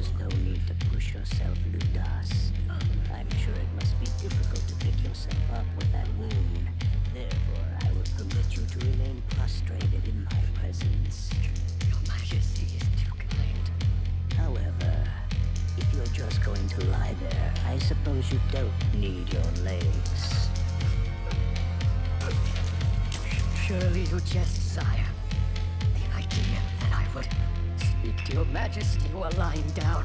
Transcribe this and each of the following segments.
There's no need to push yourself, Ludas. I'm sure it must be difficult to pick yourself up with that wound. Therefore, I will permit you to remain prostrated in my presence. Your Majesty is too kind. However, if you're just going to lie there, I suppose you don't need your legs. Surely you jest, sire. The idea that I would speak to your Majesty while lying down.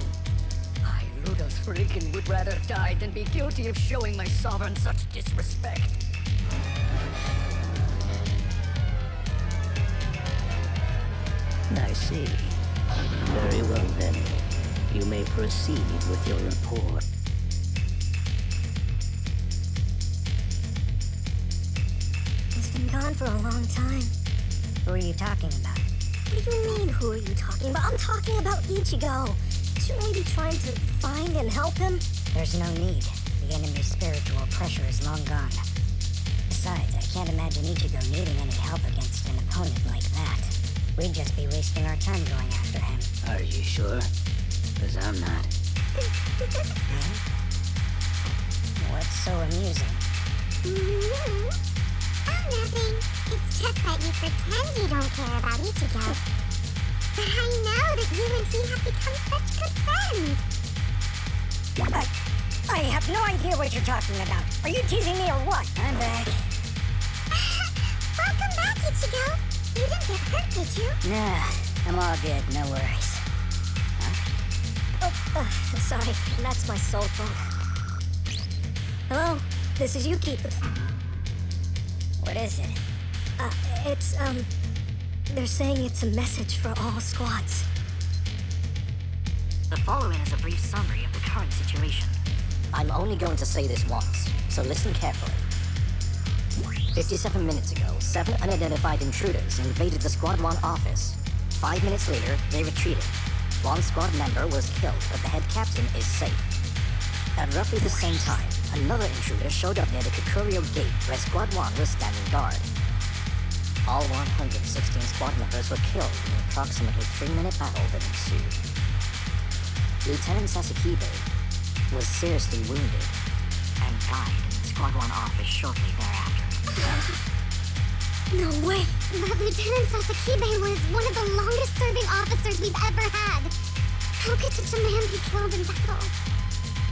I, Ludas Freakin, would rather die than be guilty of showing my sovereign such disrespect. I see. Very well then. You may proceed with your report. He's been gone for a long time. Who are you talking about? What do you mean, who are you talking about? I'm talking about Ichigo. Shouldn't we be trying to find and help him? There's no need. The enemy's spiritual pressure is long gone. Besides, I can't imagine Ichigo needing any help against an opponent like that. We'd just be wasting our time going after him. Are you sure? Because I'm not. What's so amusing? Oh, nothing. It's just that you pretend you don't care about Ichigo. But I know that you and he have become such good friends. I have no idea what you're talking about. Are you teasing me or what? I'm back. Welcome back, Ichigo. You didn't get hurt, did you? Nah, I'm all good. No worries. Sorry. That's my soul phone. Hello, this is Yuki. What is it? It's, they're saying it's a message for all squads. The following is a brief summary of the current situation. I'm only going to say this once, so listen carefully. 57 minutes ago, 7 unidentified intruders invaded the Squad 1 office. 5 minutes later, they retreated. One squad member was killed, but the head captain is safe. At roughly the same time, another intruder showed up near the Kukurio gate where Squad 1 was standing guard. All 116 squad members were killed in the approximately 3-minute battle that ensued. Lieutenant Sasakibe was seriously wounded and died in the Squad 1 office shortly thereafter. No way! But Lieutenant Sasakibe was one of the longest-serving officers we've ever had. How could such a man be killed in battle?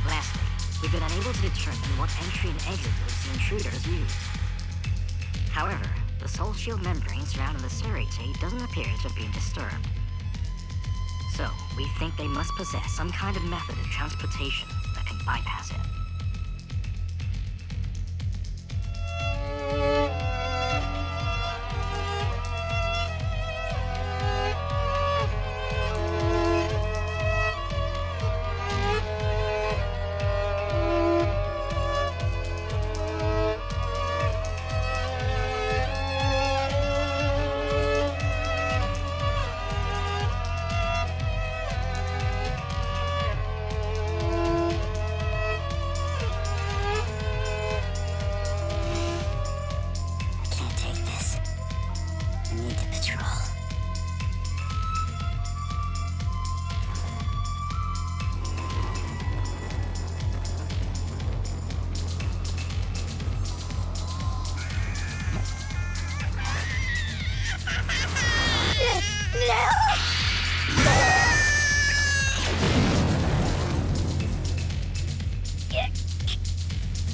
Lastly, we've been unable to determine what entry and exit routes the intruders used. However, the soul shield membrane surrounding the Serite doesn't appear to have been disturbed. So, we think they must possess some kind of method of transportation that can bypass it.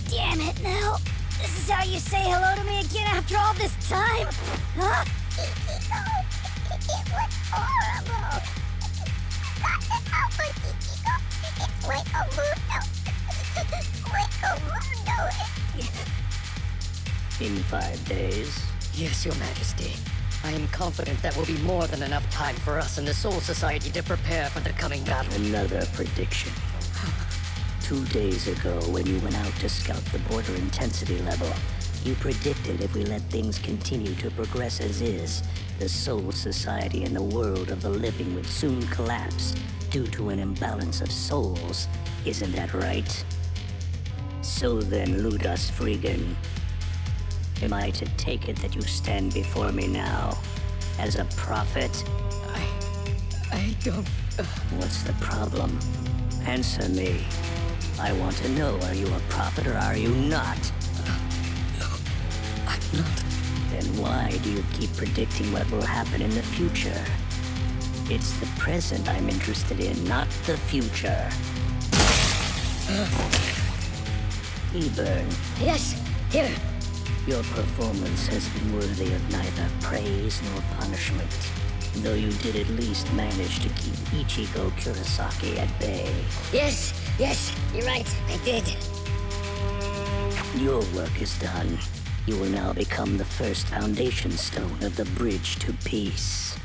Damn it, Nell. This is how you say hello to me again after all this time? Huh? It was horrible. Got to help us, Ichigo. It's like a mundo. In 5 days. Yes, Your Majesty. I am confident that will be more than enough time for us and the Soul Society to prepare for the coming battle. Another prediction. 2 days ago, when you went out to scout the border intensity level, you predicted if we let things continue to progress as is, the Soul Society and the world of the living would soon collapse due to an imbalance of souls. Isn't that right? So then, Ludas Freegan, am I to take it that you stand before me now as a prophet? I don't What's the problem? Answer me. I want to know, are you a prophet or are you not? No, I'm not. Then why do you keep predicting what will happen in the future? It's the present I'm interested in, not the future. Eburn, Yes, here. your performance has been worthy of neither praise nor punishment. Though you did at least manage to keep Ichigo Kurosaki at bay. Yes, you're right. I did. Your work is done. You will now become the first foundation stone of the bridge to peace.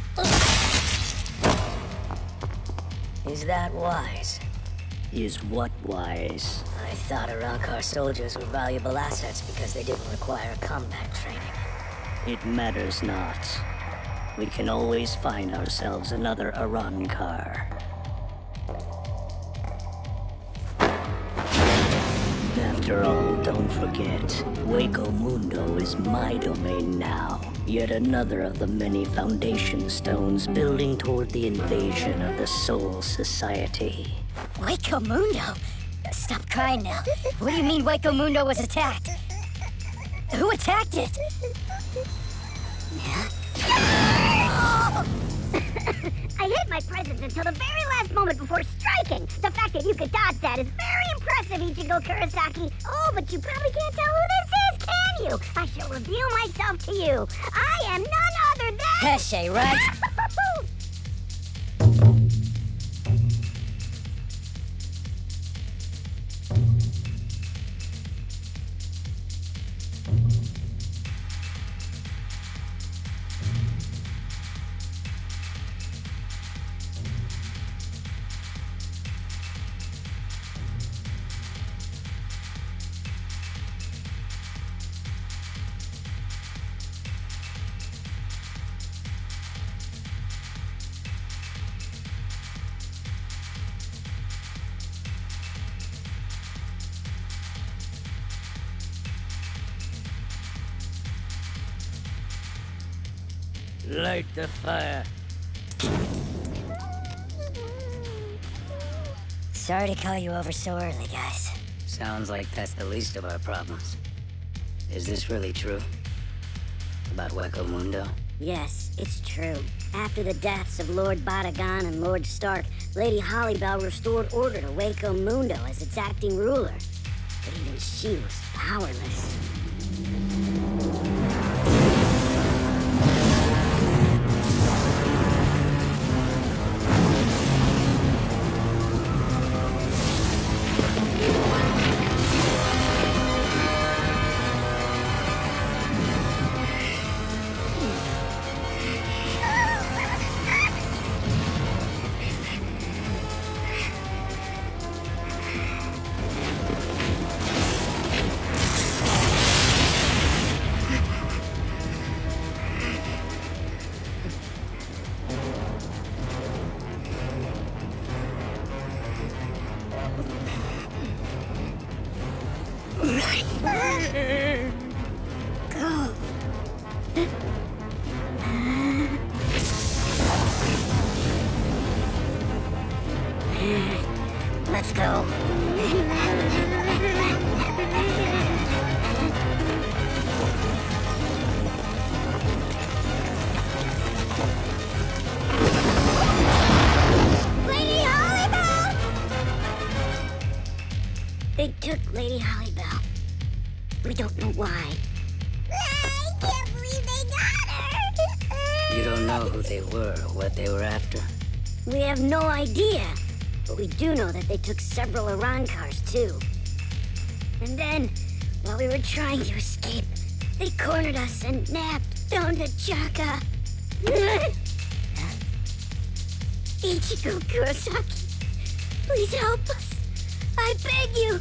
Is that wise? Is what wise? I thought arrancar soldiers were valuable assets because they didn't require combat training. It matters not. We can always find ourselves another arrancar. After all, don't forget, Waco Mundo is my domain now. Yet another of the many foundation stones building toward the invasion of the Soul Society. Waco Mundo? Stop crying now. What do you mean Waco Mundo was attacked? Who attacked it? I hid my presence until the very last moment before striking. The fact that you could dodge that is very impressive, Ichigo Kurosaki. Oh, but you probably can't tell who this is, can you? I shall reveal myself to you. I am none other than... Heshe, right? Light the fire. Sorry to call you over so early, guys. Sounds like that's the least of our problems. Is this really true? About Waco Mundo? Yes, it's true. After the deaths of Lord Batagon and Lord Stark, Lady Hollybell restored order to Waco Mundo as its acting ruler. But even she was powerless. Let's go. Lady Hollybell! They took Lady Hollybell. We don't know why. I can't believe they got her! You don't know who they were or what they were after? We have no idea. But we do know that they took several arrancars too. And then, while we were trying to escape, they cornered us and nabbed down to Chaka. Ichigo Kurosaki, please help us. I beg you.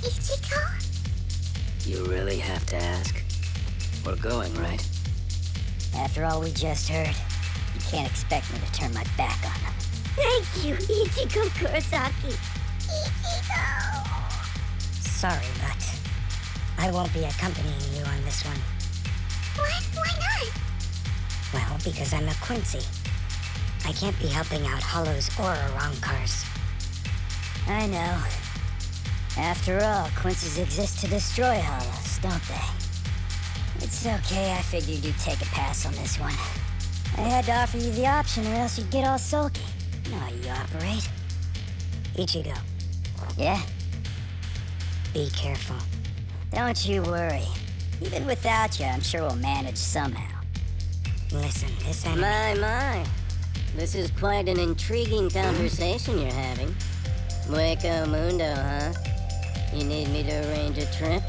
Ichigo? You really have to ask? We're going, right? After all we just heard, you can't expect me to turn my back on them. Thank you, Ichigo Kurosaki. Ichigo! Sorry, but I won't be accompanying you on this one. What? Why not? Well, because I'm a Quincy. I can't be helping out hollows or arrancars. I know. After all, quincies exist to destroy hollows, don't they? It's okay, I figured you'd take a pass on this one. I had to offer you the option or else you'd get all sulky. You know how you operate. Ichigo. Yeah? Be careful. Don't you worry. Even without you, I'm sure we'll manage somehow. Listen, this enemy... My. This is quite an intriguing conversation you're having. Hueco Mundo, huh? You need me to arrange a trip?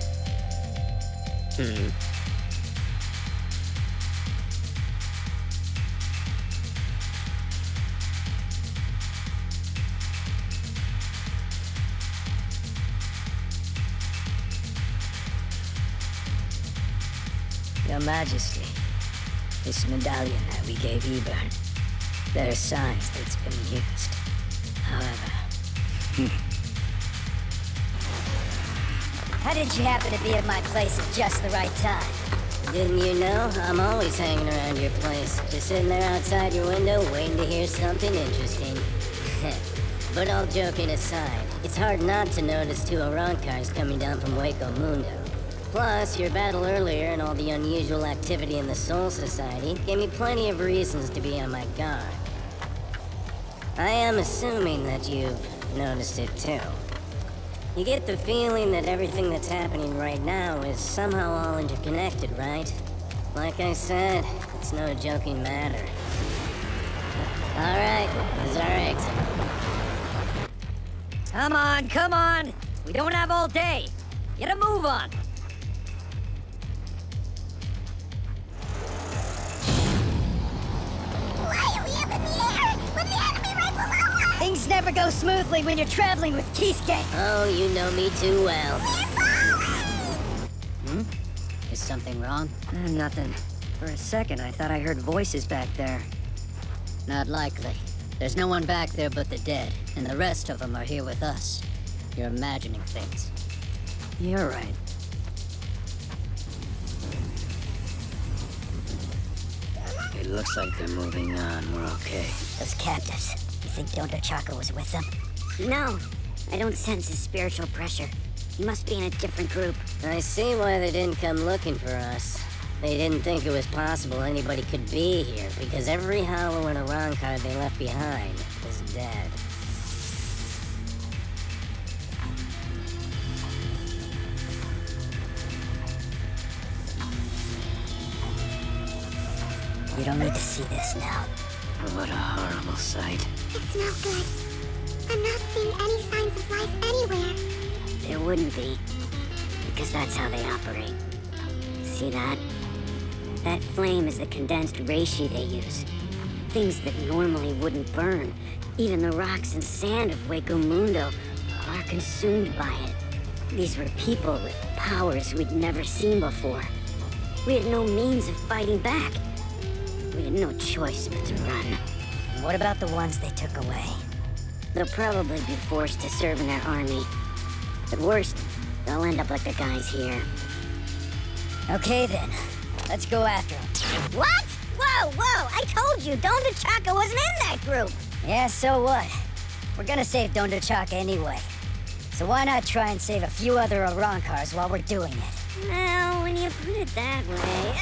Your Majesty, this medallion that we gave Eburn, there are signs that it's been used. However... How did you happen to be at my place at just the right time? Didn't you know? I'm always hanging around your place. Just sitting there outside your window waiting to hear something interesting. But all joking aside, it's hard not to notice two arrancars coming down from Hueco Mundo. Plus, your battle earlier and all the unusual activity in the Soul Society gave me plenty of reasons to be on my guard. I am assuming that you've noticed it too. You get the feeling that everything that's happening right now is somehow all interconnected, right? Like I said, it's no joking matter. Alright, this is our exit. Come on! We don't have all day! Get a move on! Why are we up in the air with the enemy right below us? Things never go smoothly when you're traveling with Kisuke! Oh, you know me too well. We're falling! Is something wrong? Nothing. For a second, I thought I heard voices back there. Not likely. There's no one back there but the dead, and the rest of them are here with us. You're imagining things. You're right. It looks like they're moving on. We're okay. Those captives. You think Don Chaka was with them? No, I don't sense his spiritual pressure. He must be in a different group. I see why they didn't come looking for us. They didn't think it was possible anybody could be here, because every hollow and arrancar they left behind is dead. You don't need to see this now. What a horrible sight. It's no good. I'm not seeing any signs of life anywhere. There wouldn't be, because that's how they operate. See that? That flame is the condensed reishi they use. Things that normally wouldn't burn. Even the rocks and sand of Hueco Mundo are consumed by it. These were people with powers we'd never seen before. We had no means of fighting back. We had no choice but to run. And what about the ones they took away? They'll probably be forced to serve in their army. At worst, they'll end up like the guys here. Okay then. Let's go after them. What? Whoa! I told you, Don Chaka wasn't in that group! Yeah, so what? We're gonna save Don Chaka anyway. So why not try and save a few other arrancars while we're doing it? Well, when you put it that way...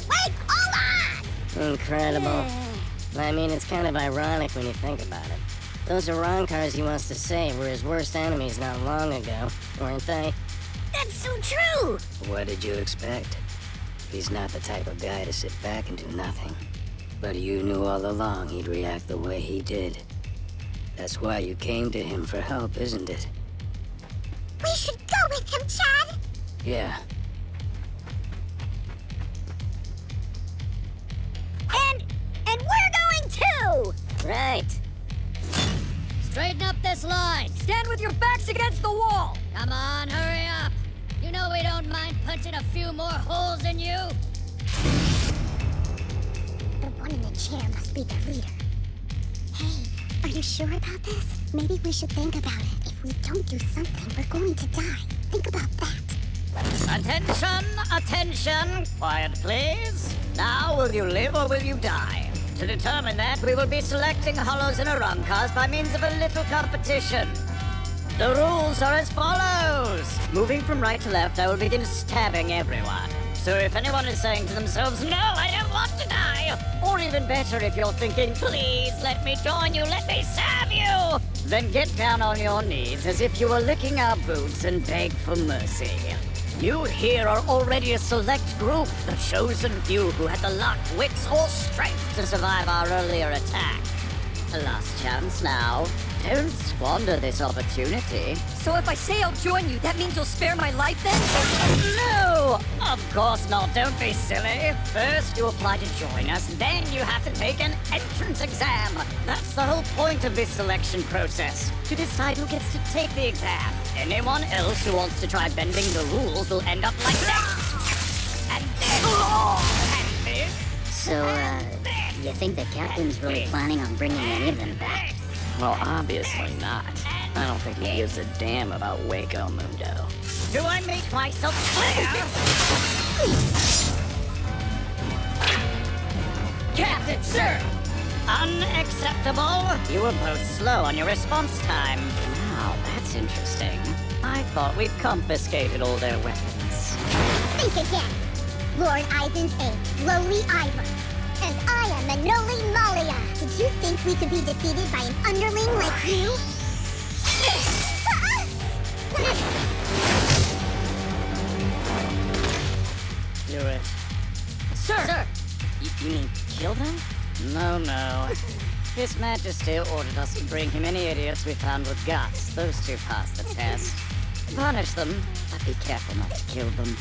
Wait! Hold on! Incredible. I mean, it's kind of ironic when you think about it. Those arrancars he wants to save were his worst enemies not long ago, weren't they? That's so true! What did you expect? He's not the type of guy to sit back and do nothing. But you knew all along he'd react the way he did. That's why you came to him for help, isn't it? We should go with him, Chad! Yeah. And we're going too! Right. Straighten up this line! Stand with your backs against the wall! Come on, hurry up! You know we don't mind punching a few more holes in you! The one in the chair must be the leader. Hey, are you sure about this? Maybe we should think about it. If we don't do something, we're going to die. Think about that. Attention! Quiet, please! Now, will you live or will you die? To determine that, we will be selecting hollows and arrancars by means of a little competition. The rules are as follows. Moving from right to left, I will begin stabbing everyone. So if anyone is saying to themselves, no, I don't want to die, or even better, if you're thinking, please let me join you, let me serve you, then get down on your knees as if you were licking our boots and beg for mercy. You here are already a select group, the chosen few who had the luck, wits, or strength to survive our earlier attack. A last chance now. Don't squander this opportunity. So if I say I'll join you, that means you'll spare my life then? No! Of course not, don't be silly. First you apply to join us, then you have to take an entrance exam. That's the whole point of this selection process, to decide who gets to take the exam. Anyone else who wants to try bending the rules will end up like this. And this. And this. So, you think the captain's really planning on bringing any of them back? Well, obviously not. I don't think he gives a damn about Waco Mundo. Do I make myself clear? Captain, sir! Unacceptable! You were both slow on your response time. Now, that's interesting. I thought we'd confiscated all their weapons. Think again. Lord Aizen's a lowly Ivor. And I am Manoli Malia. Did you think we could be defeated by an underling like you? Do it. Sir! You mean kill them? No. His Majesty ordered us to bring him any idiots we found with guts. Those two passed the test. Punish them, but be careful not to kill them.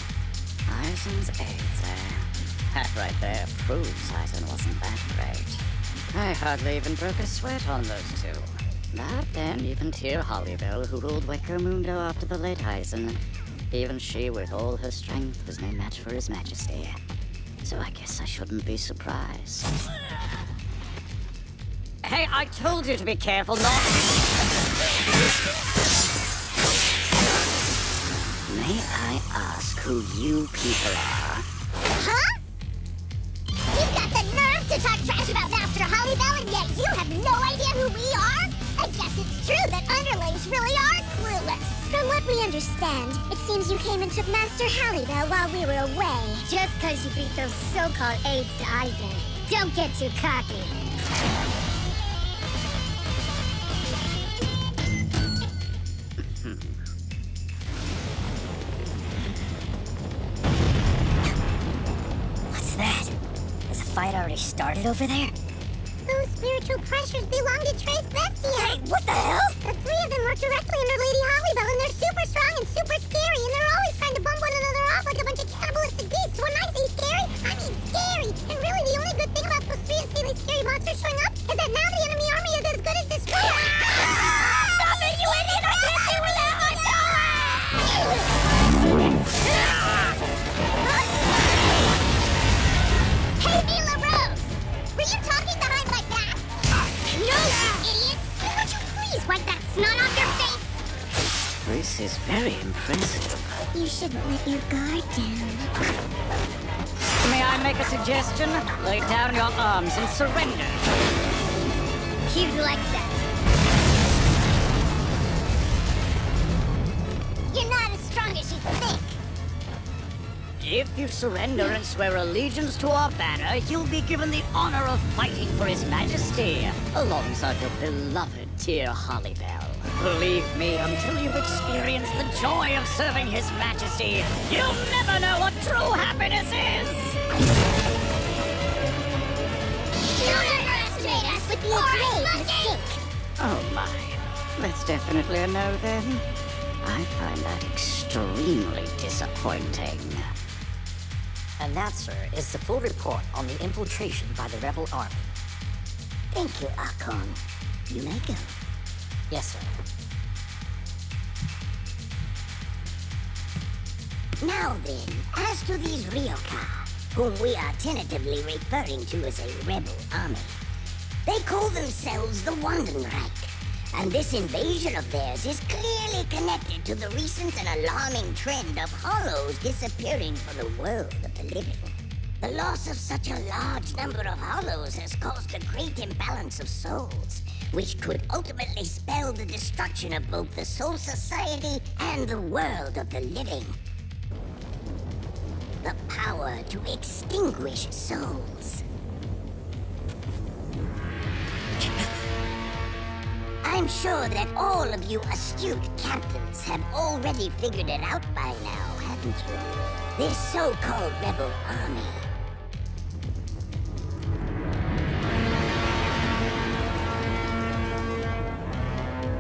Aizen's aizen. That right there proves Aizen wasn't that great. I hardly even broke a sweat on those two. But then even Tyr Hollybell, who ruled Waco Mundo after the late Aizen, even she with all her strength was no match for His Majesty. So I guess I shouldn't be surprised. Hey, I told you to be careful, not... May I ask who you people are? Huh? You've got the nerve to talk trash about Master Hollybell, and yet you have no idea who we are? I guess it's true that underlings really are clueless. From what we understand, it seems you came and took Master Hollybell while we were away. Just because you beat those so-called aides to Aizen. Don't get too cocky. What's that? Has the fight already started over there? Those spiritual pressures belong to Trace Bestia. Hey, what the hell? The three of them work directly under Lady Hollybell, and they're super strong and super scary, and they're always trying to bump one another off like a bunch of cannibalistic beasts. When I say scary, I mean scary. And really, the only good thing about those three insanely scary monsters showing up is that now the enemy army is as good as destroyed. Stop it, you idiot! I can't see without my Hey, Mila Rose! Were you talking behind my back? No, you idiot! Would you please wipe that snot off your face? This is very impressive. You shouldn't let your guard down. May I make a suggestion? Lay down your arms and surrender. You'd like that. You're not as strong as you think. If you surrender and swear allegiance to our banner, you'll be given the honor of fighting for His Majesty, alongside your beloved Tyr Hollybell. Believe me, until you've experienced the joy of serving His Majesty, you'll never know what true happiness is! Don't underestimate us with your grave mistake. Oh my, that's definitely a no then. I find that extremely disappointing. And that, sir, is the full report on the infiltration by the rebel army. Thank you, Akon. You may go. Yes, sir. Now then, as to these Ryoka, whom we are tentatively referring to as a rebel army, they call themselves the Wandenreich, and this invasion of theirs is clearly connected to the recent and alarming trend of hollows disappearing from the world of the living. The loss of such a large number of hollows has caused a great imbalance of souls, which could ultimately spell the destruction of both the Soul Society and the world of the living. The power to extinguish souls. I'm sure that all of you astute captains have already figured it out by now, haven't you? This so-called rebel army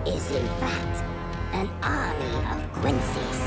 is in fact an army of quincies.